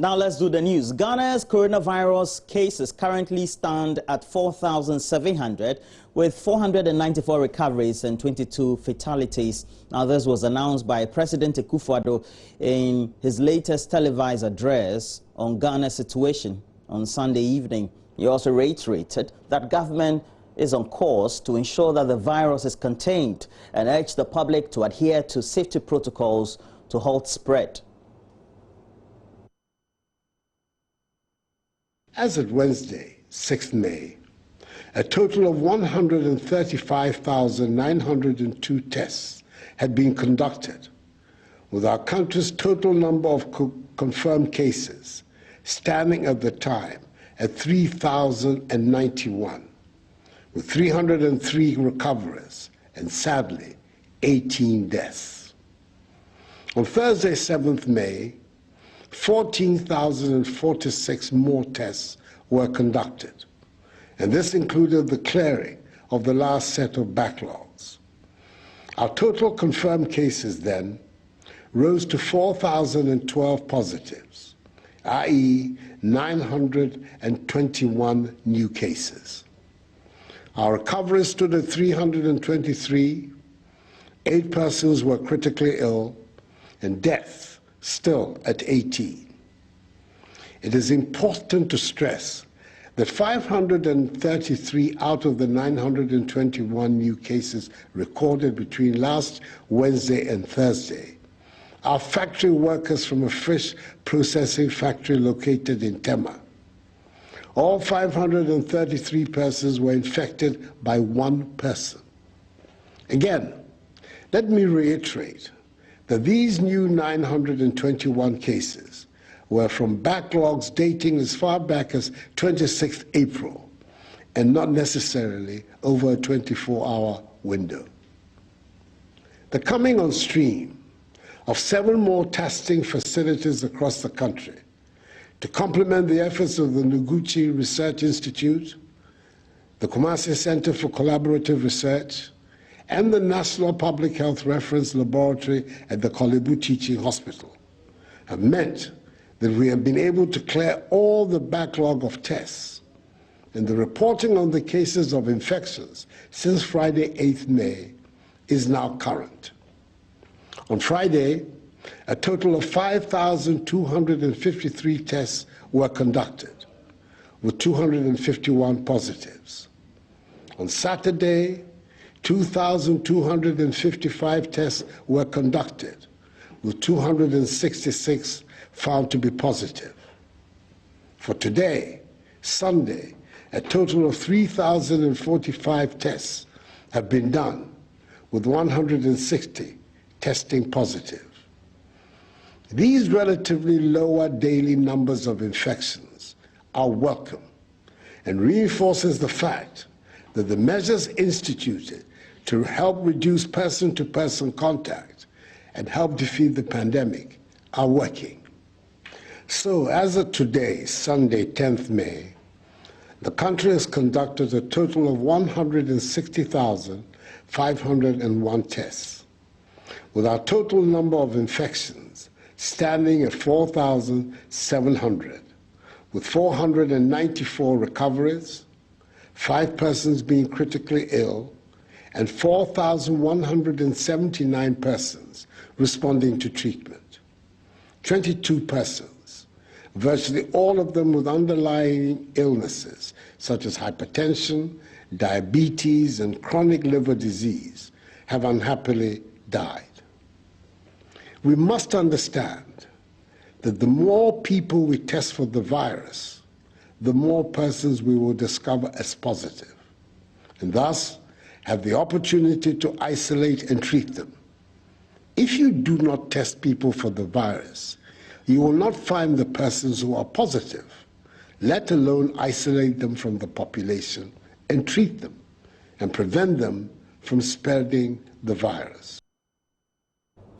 Now let's do the news. Ghana's coronavirus cases currently stand at 4,700 with 494 recoveries and 22 fatalities. Now this was announced by President Akufo-Addo in his latest televised address on Ghana's situation on Sunday evening. He also reiterated that government is on course to ensure that the virus is contained and urged the public to adhere to safety protocols to halt spread. As of Wednesday, 6th May, a total of 135,902 tests had been conducted, with our country's total number of confirmed cases standing at the time at 3,091, with 303 recoveries and, sadly, 18 deaths. On Thursday, 7th May, 14,046 more tests were conducted, and this included the clearing of the last set of backlogs. Our total confirmed cases then rose to 4,012 positives, i.e. 921 new cases. Our recoveries stood at 323, 8 persons were critically ill, and deaths still at 18. It is important to stress that 533 out of the 921 new cases recorded between last Wednesday and Thursday are factory workers from a fish processing factory located in Tema. All 533 persons were infected by one person. Again, let me reiterate that these new 921 cases were from backlogs dating as far back as 26th April and not necessarily over a 24-hour window. The coming on stream of 7 more testing facilities across the country to complement the efforts of the Noguchi Research Institute, the Kumasi Center for Collaborative Research, and the National Public Health Reference Laboratory at the Kolebu Teaching Hospital have meant that we have been able to clear all the backlog of tests, and the reporting on the cases of infections since Friday, 8th May, is now current. On Friday, a total of 5,253 tests were conducted, with 251 positives. On Saturday, 2,255 tests were conducted, with 266 found to be positive. For today, Sunday, a total of 3,045 tests have been done, with 160 testing positive. These relatively lower daily numbers of infections are welcome and reinforces the fact that the measures instituted to help reduce person-to-person contact and help defeat the pandemic are working. So as of today, Sunday, 10th May, the country has conducted a total of 160,501 tests, with our total number of infections standing at 4,700, with 494 recoveries, 5 persons being critically ill, and 4,179 persons responding to treatment. 22 persons, virtually all of them with underlying illnesses such as hypertension, diabetes, and chronic liver disease, have unhappily died. We must understand that the more people we test for the virus, the more persons we will discover as positive, and thus have the opportunity to isolate and treat them. If you do not test people for the virus, you will not find the persons who are positive, let alone isolate them from the population and treat them and prevent them from spreading the virus.